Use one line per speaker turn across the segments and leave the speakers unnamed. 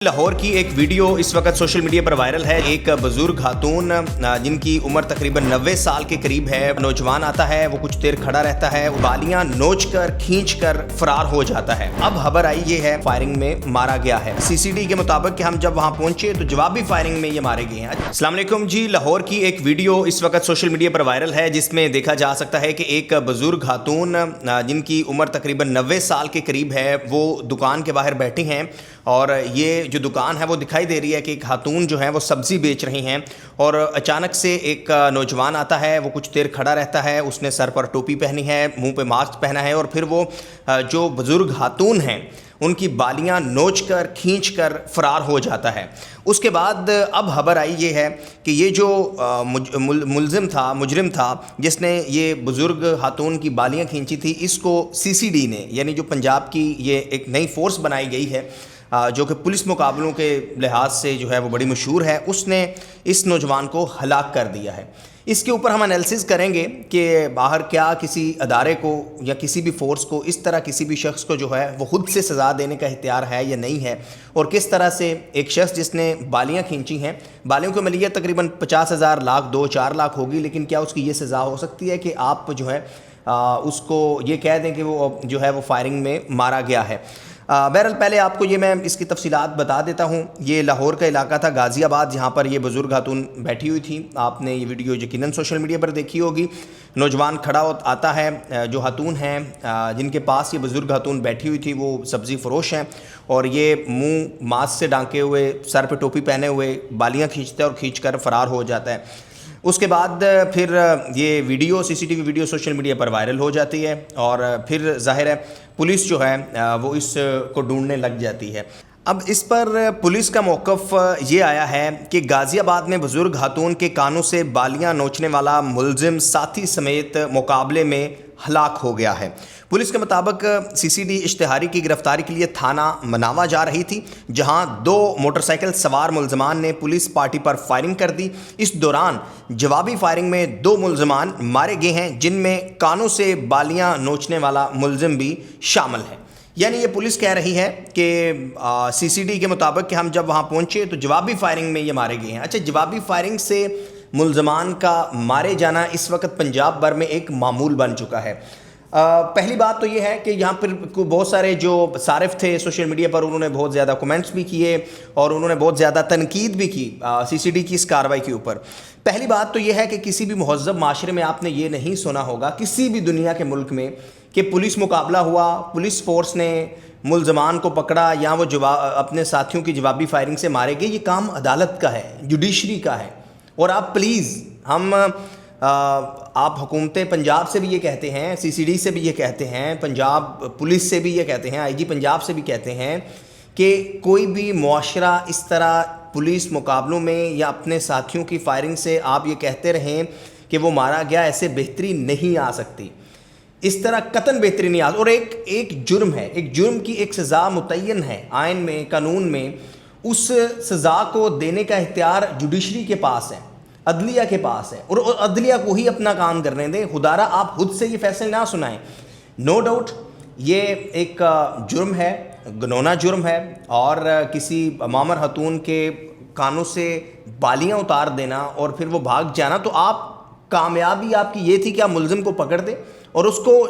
लाहौर की एक वीडियो इस वक्त सोशल मीडिया पर वायरल है। एक बुजुर्ग खातून जिनकी उम्र तकरीबन 90 साल के करीब है, नौजवान आता है, वो कुछ देर खड़ा रहता है, बालियां नोच कर खींच कर फरार हो जाता है। अब खबर आई ये है फायरिंग में मारा गया है। सीसीडी के मुताबिक कि हम जब वहां पहुंचे तो जवाबी फायरिंग में ये मारे गए हैं। अस्सलाम वालेकुम जी, लाहौर की एक वीडियो इस वक्त सोशल मीडिया पर वायरल है जिसमें देखा जा सकता है कि एक बुजुर्ग खातून जिनकी उम्र तकरीबन 90 साल के करीब है, वो दुकान के बाहर बैठी हैं और ये जो दुकान है वो दिखाई दे रही है कि एक खातून जो है वो सब्ज़ी बेच रही हैं और अचानक से एक नौजवान आता है, वो कुछ देर खड़ा रहता है, उसने सर पर टोपी पहनी है, मुंह पे मास्क पहना है और फिर वो जो बुज़ुर्ग खातून हैं उनकी बालियां नोच कर खींच कर फरार हो जाता है। उसके बाद अब खबर आई ये है कि ये जो मुजरिम था जिसने ये बुज़ुर्ग खातून की बालियां खींची थी, इसको सीसीडी ने, यानी जो पंजाब की ये एक नई फोर्स बनाई गई है जो कि पुलिस मुकाबलों के लिहाज से जो है वो बड़ी मशहूर है, उसने इस नौजवान को हलाक कर दिया है। इसके ऊपर हम एनालिसिस करेंगे कि बाहर क्या किसी अदारे को या किसी भी फोर्स को इस तरह किसी भी शख्स को जो है वो खुद से सज़ा देने का इख्तियार है या नहीं है, और किस तरह से एक शख्स जिसने बालियां खींची हैं, बालियों की मलियत तकरीबन 50,000 लाख 2-4 लाख होगी, लेकिन क्या उसकी ये सज़ा हो सकती है कि आप जो है उसको ये कह दें कि वो जो है वो फायरिंग में मारा गया है। बहरहाल पहले आपको ये मैं इसकी तफसीलात बता देता हूँ। ये लाहौर का इलाका था गाज़ियाबाद, जहाँ पर ये बुज़ुर्ग खातून बैठी हुई थी। आपने ये वीडियो यकीनन सोशल मीडिया पर देखी होगी। नौजवान खड़ा आता है, जो खातून हैं जिनके पास ये बुज़ुर्ग खातून बैठी हुई थी वो सब्ज़ी फ़रोश हैं और ये मुंह मास्क से ढांके हुए, सर पे टोपी पहने हुए बालियाँ खींचते और खींच कर फरार हो जाता है। उसके बाद फिर ये video CCTV video social media पर वायरल हो जाती है और फिर ज़ाहिर है पुलिस जो है वो इसको ढूंढने लग जाती है। अब इस पर पुलिस का मौक़िफ़ ये आया है कि गाज़ियाबाद में बुज़ुर्ग खातून के कानों से बालियां नोचने वाला मुलजिम साथी समेत मुकाबले में हलाक हो गया है। पुलिस के मुताबिक सीसीडी इश्तिहारी की गिरफ्तारी के लिए थाना मनावा जा रही थी, जहां 2 मोटरसाइकिल सवार मुलजमान ने पुलिस पार्टी पर फायरिंग कर दी। इस दौरान जवाबी फायरिंग में 2 मुलजमान मारे गए हैं, जिनमें कानों से बालियां नोचने वाला मुलजिम भी शामिल है। यानी ये पुलिस कह रही है कि सीसीडी के मुताबिक कि हम जब वहाँ पहुँचे तो जवाबी फायरिंग में ये मारे गए हैं। अच्छा, जवाबी फायरिंग से मुलजमान का मारे जाना इस वक्त पंजाब भर में एक मामूल बन चुका है। पहली बात तो ये है कि यहाँ पर बहुत सारे जो सारिफ थे सोशल मीडिया पर, उन्होंने बहुत ज़्यादा कमेंट्स भी किए और उन्होंने बहुत ज़्यादा तनकीद भी की सीसीडी की इस कार्रवाई के ऊपर। पहली बात तो ये है कि किसी भी महज़्ज़ब माशरे में आपने ये नहीं सुना होगा किसी भी दुनिया के मुल्क में कि पुलिस मुकाबला हुआ, पुलिस फोर्स ने मुलजमान को पकड़ा या वो अपने साथियों की जवाबी फायरिंग से मारे गए। ये काम अदालत का है, जुडिशरी का है। और आप प्लीज़ आप हुकूमत पंजाब से भी ये कहते हैं, सीसीडी से भी ये कहते हैं, पंजाब पुलिस से भी ये कहते हैं, आईजी पंजाब से भी कहते हैं कि कोई भी मुआशरा इस तरह पुलिस मुकाबलों में या अपने साथियों की फायरिंग से आप ये कहते रहें कि वो मारा गया, ऐसे बेहतरी नहीं आ सकती। इस तरह कतन बेहतरी नहीं आ। और एक जुर्म है, एक जुर्म की एक सज़ा मुतय्यन है आइन में, कानून में। उस सज़ा को देने का इख्तियार जुडिशरी के पास है, अदलिया के पास है, और अदलिया को ही अपना काम करने दें। खुदारा आप खुद से ये फैसले ना सुनाएं। नो डाउट ये एक जुर्म है, गनौना जुर्म है, और किसी मामर खातून के कानों से बालियां उतार देना और फिर वो भाग जाना, तो आप कामयाबी आपकी ये थी कि आप मुलजिम को पकड़ दे और उसको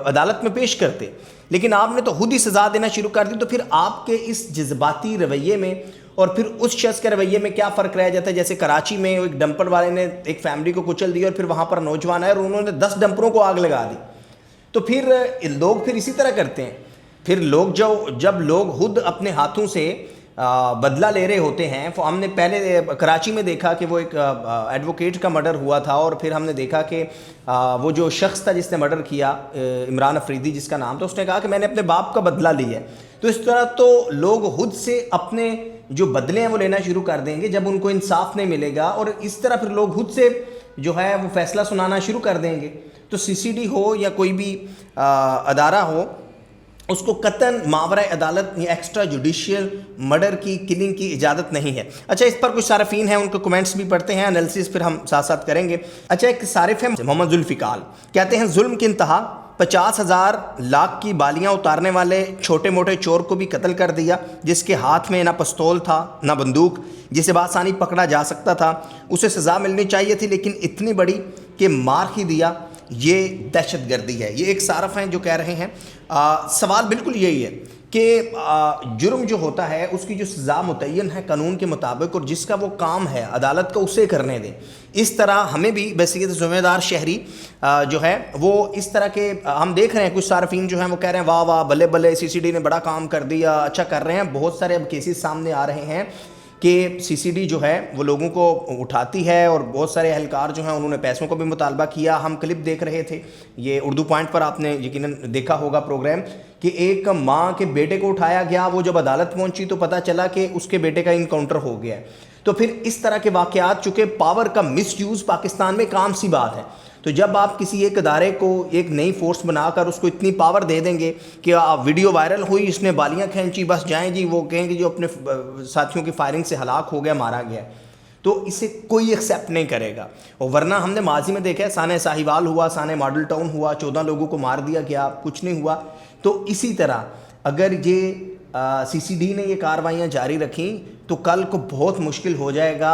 अदालत में पेश करते, लेकिन आपने तो खुद ही सज़ा देना शुरू कर दी। तो फिर आपके इस जज्बाती रवैये में और फिर उस शख्स के रवैये में क्या फ़र्क रह जाता है। जैसे कराची में एक डंपर वाले ने एक फैमिली को कुचल दिया और फिर वहाँ पर नौजवान आए और उन्होंने 10 डंपरों को आग लगा दी। तो फिर लोग फिर इसी तरह करते हैं। फिर लोग जब लोग खुद अपने हाथों से बदला ले रहे होते हैं। तो हमने पहले कराची में देखा कि वो एक एडवोकेट का मर्डर हुआ था, और फिर हमने देखा कि वो जो शख्स था जिसने मर्डर किया, इमरान अफरीदी जिसका नाम था, उसने कहा कि मैंने अपने बाप का बदला लिया है। तो इस तरह तो लोग खुद से अपने जो बदले हैं वो लेना शुरू कर देंगे जब उनको इंसाफ नहीं मिलेगा, और इस तरह फिर लोग खुद से जो है वो फैसला सुनाना शुरू कर देंगे। तो सीसीडी हो या कोई भी अदारा हो, उसको कतन मावरा अदालत या एक्स्ट्रा जुडिशियल मर्डर की किलिंग की इजाज़त नहीं है। अच्छा, इस पर कुछ सारिफीन हैं, उनको कमेंट्स भी पढ़ते हैं, एनालिसिस फिर हम साथ साथ करेंगे। अच्छा, एक सारिफ है मोहम्मद जुल्फ़िकार, कहते हैं जुल्म की इंतहा 50,000 लाख की बालियां उतारने वाले छोटे मोटे चोर को भी कत्ल कर दिया, जिसके हाथ में ना पिस्तौल था ना बंदूक, जिसे बासानी पकड़ा जा सकता था। उसे सज़ा मिलनी चाहिए थी, लेकिन इतनी बड़ी कि मार ही दिया। ये दहशत गर्दी है। ये एक सारफ हैं जो कह रहे हैं। सवाल बिल्कुल यही है कि जुर्म जो होता है उसकी जो सज़ा मुतय्यन है कानून के मुताबिक, और जिसका वो काम है अदालत को उसे करने दें। इस तरह हमें भी बहसीयत ज़िम्मेदार शहरी जो है वो इस तरह के, हम देख रहे हैं कुछ सारफीन जो हैं वो कह रहे हैं वाह वाह बल्ले बल्ले CCD ने बड़ा काम कर दिया, अच्छा कर रहे हैं। बहुत सारे अब केसेस सामने आ रहे हैं कि CCD जो है वो लोगों को उठाती है, और बहुत सारे अहलकार जो हैं उन्होंने पैसों को भी मुतालबा किया। हम क्लिप देख रहे थे, ये उर्दू पॉइंट पर आपने यकीनन देखा होगा प्रोग्राम, कि एक माँ के बेटे को उठाया गया, वो जब अदालत पहुंची तो पता चला कि उसके बेटे का इनकाउंटर हो गया है। तो फिर इस तरह के वाक़यात, चूँकि पावर का मिसयूज़ पाकिस्तान में काम सी बात है, तो जब आप किसी एक अदारे को एक नई फोर्स बनाकर उसको इतनी पावर दे देंगे कि वीडियो वायरल हुई, इसने बालियां खींची, बस जाएं जी, वो कहेंगे जो अपने साथियों की फायरिंग से हलाक हो गया, मारा गया, तो इसे कोई एक्सेप्ट नहीं करेगा। और वरना हमने माजी में देखा है, साने साहिवाल हुआ, साने मॉडल टाउन हुआ, 14 लोगों को मार दिया गया, कुछ नहीं हुआ। तो इसी तरह अगर ये CCD ने ये कार्रवाइयाँ जारी रखी तो कल को बहुत मुश्किल हो जाएगा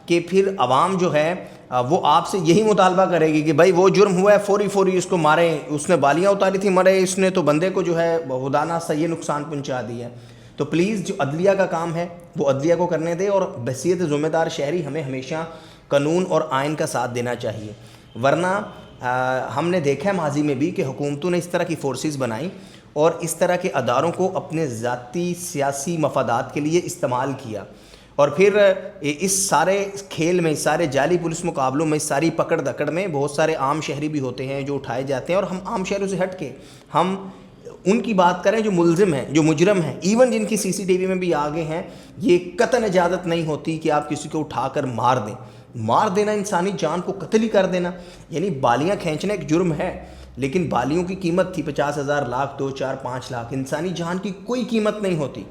कि फिर आवाम जो है वो आपसे यही मुतालबा करेगी कि भाई वो जुर्म हुआ है, फौरी इसको मारें, उसने बालियाँ उतारी थी मरे, इसने तो बंदे को जो है खुदाना सा ये नुकसान पहुँचा दिया। तो प्लीज़ जो अदलिया का काम है वो अदलिया को करने दे, और बहसीयत ज़िम्मेदार शहरी हमें हमेशा कानून और आइन का साथ देना चाहिए। वरना हमने देखा है माजी में भी कि हुकूमतों ने इस तरह की फोर्सेस बनाई और इस तरह के अदारों को अपने ज़ाती सियासी मफादात के लिए इस्तेमाल किया, और फिर इस सारे खेल में, इस सारे जाली पुलिस मुकाबलों में, इस सारी पकड़ दकड़ में बहुत सारे आम शहरी भी होते हैं जो उठाए जाते हैं। और हम आम शहरों से हट के हम उनकी बात करें जो मुलजिम हैं, जो मुजरम हैं, इवन जिनकी CCTV में भी आगे हैं, ये कतन इजाज़त नहीं होती कि आप किसी को उठाकर मार दें। मार देना इंसानी जान को कत्ल ही कर देना, यानी बालियाँ खींचना एक जुर्म है, लेकिन बालियों की कीमत थी 50,000 लाख, 2, 4, 5 लाख। इंसानी जान की कोई कीमत नहीं होती।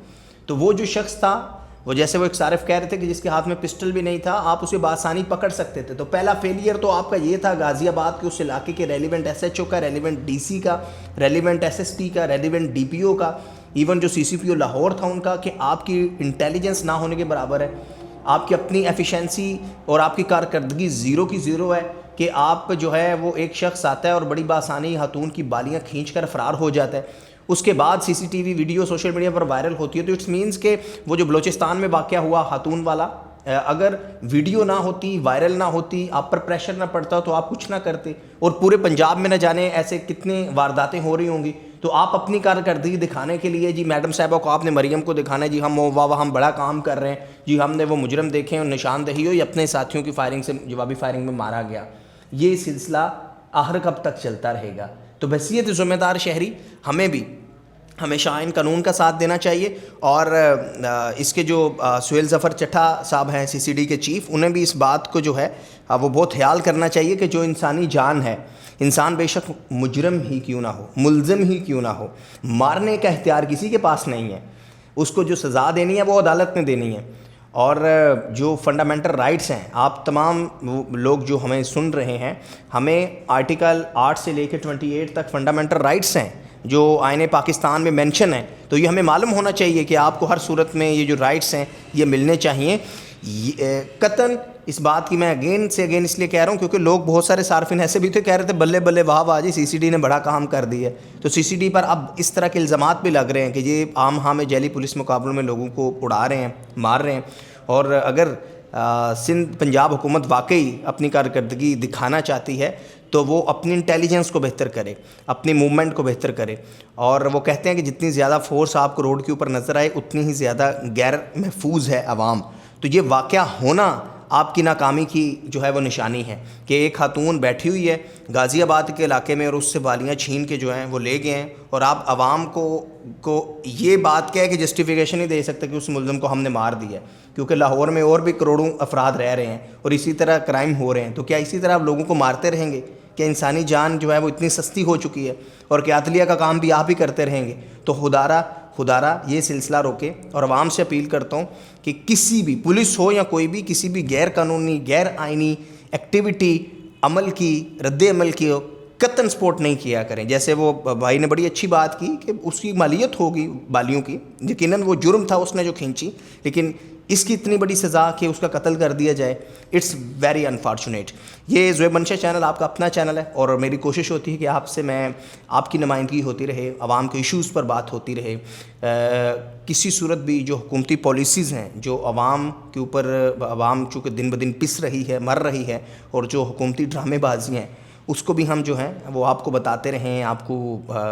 तो वो जो शख्स था, वो जैसे वो एक सारिफ कह रहे थे कि जिसके हाथ में पिस्टल भी नहीं था, आप उसे बासानी पकड़ सकते थे। तो पहला फेलियर तो आपका ये था गाज़ियाबाद के उस इलाके के रेलिवेंट SHO का, रेलिवेंट DC का, रेलिवेंट SSP का, रेलिवेंट DPO का, इवन जो CCPO लाहौर था उनका, कि आपकी इंटेलिजेंस ना होने के बराबर है, आपकी अपनी एफिशिएंसी और आपकी कारकर्दगी ज़ीरो की ज़ीरो है, कि आप जो है वो एक शख्स आता है और बड़ी बासानी खातून की बालियाँ खींचकर फरार हो जाता है। उसके बाद CCTV वीडियो सोशल मीडिया पर वायरल होती है। तो इट्स मीन्स के वो जो बलोचिस्तान में वाक़या हुआ खातून वाला, अगर वीडियो ना होती, वायरल ना होती, आप पर प्रेशर ना पड़ता तो आप कुछ ना करते, और पूरे पंजाब में न जाने ऐसे कितने वारदातें हो रही होंगी। तो आप अपनी कारकर्दगी दिखाने के लिए जी मैडम साहबा को, आपने मरियम को दिखाना है जी हम वाह हम बड़ा काम कर रहे हैं जी, हमने वो मुजरम देखे और निशानदही हो, या अपने साथियों की फायरिंग से, जवाबी फायरिंग में मारा गया। ये सिलसिला आखिर कब तक चलता रहेगा? तो बहसीयत ज़िम्मेदार शहरी हमें भी हमेशा आइन कानून का साथ देना चाहिए। और इसके जो सुहेल ज़फ़र चट्ठा साहब हैं CCD के चीफ़, उन्हें भी इस बात को जो है वो बहुत ख्याल करना चाहिए कि जो इंसानी जान है, इंसान बेशक मुजरम ही क्यों ना हो, मुल्ज़िम ही क्यों ना हो, मारने का इख्तियार किसी के पास नहीं है। उसको जो सज़ा देनी है वो अदालत ने देनी है। और जो फंडामेंटल राइट्स हैं, आप तमाम लोग जो हमें सुन रहे हैं, हमें आर्टिकल 8 से लेकर 28 तक फंडामेंटल राइट्स हैं जो आईने पाकिस्तान में मेंशन है। तो ये हमें मालूम होना चाहिए कि आपको हर सूरत में ये जो राइट्स हैं ये मिलने चाहिए। कतन इस बात की मैं अगेन से अगेन इसलिए कह रहा हूँ क्योंकि लोग, बहुत सारे सार्फिन ऐसे भी थे कह रहे थे बल्ले बल्ले वाह वाह जी CCD ने बड़ा काम कर दिया। तो CCD पर अब इस तरह के इल्ज़ामात भी लग रहे हैं कि ये आम में जैली पुलिस मुकाबलों में लोगों को उड़ा रहे हैं, मार रहे हैं। और अगर सिंध पंजाब हुकूमत वाकई अपनी कारकर्दगी दिखाना चाहती है तो वो अपनी इंटेलिजेंस को बेहतर करे, अपनी मूवमेंट को बेहतर करे। और वो कहते हैं कि जितनी ज़्यादा फोर्स आपको रोड के ऊपर नज़र आए उतनी ही ज़्यादा गैर महफूज है आवाम। तो ये वाक़या होना आपकी नाकामी की जो है वो निशानी है कि एक खातून बैठी हुई है गाज़ियाबाद के इलाके में और उससे बालियाँ छीन के जो हैं वो ले गए हैं, और आप आवाम को ये बात क्या है कि जस्टिफिकेशन ही दे सकते कि उस मुल्ज़िम को हमने मार दिया, क्योंकि लाहौर में और भी करोड़ों अफराद रह रहे हैं और इसी तरह क्राइम हो रहे हैं। तो क्या इसी तरह आप लोगों को मारते रहेंगे? क्या इंसानी जान जो है वो इतनी सस्ती हो चुकी है? और क्या अदलिया का काम भी आप ही करते रहेंगे? तो खुदारा ये सिलसिला रोके। और आवाम से अपील करता हूँ कि किसी भी पुलिस हो या कोई भी किसी भी गैर कानूनी गैर आइनी एक्टिविटी अमल की रद्द अमल की कतन सपोर्ट नहीं किया करें। जैसे वो भाई ने बड़ी अच्छी बात की कि उसकी मालियत होगी बालियों की, यकीनन वो जुर्म था उसने जो खींची, लेकिन इसकी इतनी बड़ी सज़ा कि उसका कत्ल कर दिया जाए, इट्स वेरी अनफॉर्चुनेट। ये ज़ोहेब मंशा चैनल आपका अपना चैनल है और मेरी कोशिश होती है कि आपसे मैं आपकी नुमाइंदगी होती रहे, आवाम के इश्यूज़ पर बात होती रहे। किसी सूरत भी जो हुकूमती पॉलिसीज़ हैं जो आवाम के ऊपर, आवाम चूँकि दिन ब दिन पिस रही है, मर रही है, और जो हुकूमती ड्रामेबाजी हैं उसको भी हम जो हैं वो आपको बताते रहें, आपको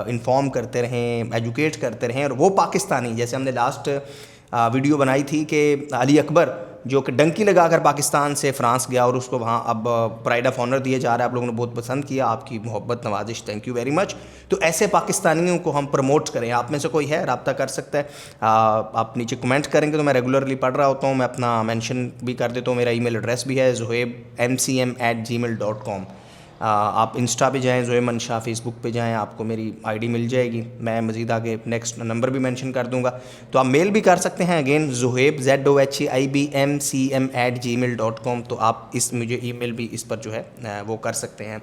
इन्फॉर्म करते रहें, एजुकेट करते रहें। और वो पाकिस्तानी, जैसे हमने लास्ट वीडियो बनाई थी कि अली अकबर जो कि डंकी लगाकर पाकिस्तान से फ्रांस गया और उसको वहाँ अब प्राइड ऑफ ऑनर दिया जा रहा है, आप लोगों ने बहुत पसंद किया, आपकी मोहब्बत नवाजिश, थैंक यू वेरी मच। तो ऐसे पाकिस्तानियों को हम प्रमोट करें। आप में से कोई है रब्ता कर सकता है, आप नीचे कमेंट करेंगे तो मैं रेगुलरली पढ़ रहा होता हूँ, मैं अपना मेंशन भी कर देता हूँ। मेरा ईमेल एड्रेस भी है zohebmcm@gmail.com। आप इंस्टा पे जाएँ ज़ोहेब मंशा, फेसबुक पे जाएँ, आपको मेरी आईडी मिल जाएगी। मैं मज़ीद आगे नेक्स्ट नंबर भी मेंशन कर दूंगा, तो आप मेल भी कर सकते हैं। Again zoheb zohebmcm@gmail.com। तो आप इस मुझे ईमेल भी इस पर जो है वो कर सकते हैं।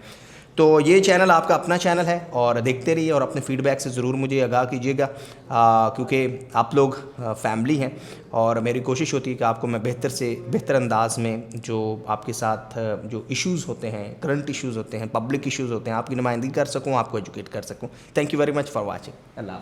तो ये चैनल आपका अपना चैनल है और देखते रहिए और अपने फीडबैक से ज़रूर मुझे आगाह कीजिएगा, क्योंकि आप लोग फैमिली हैं और मेरी कोशिश होती है कि आपको मैं बेहतर से बेहतर अंदाज में जो आपके साथ जो इश्यूज़ होते हैं, करंट इश्यूज़ होते हैं, पब्लिक इश्यूज़ होते हैं, आपकी नुमाइंदगी कर सकूँ, आपको एजुकेट कर सकूँ। Thank you very much for watching. Allah.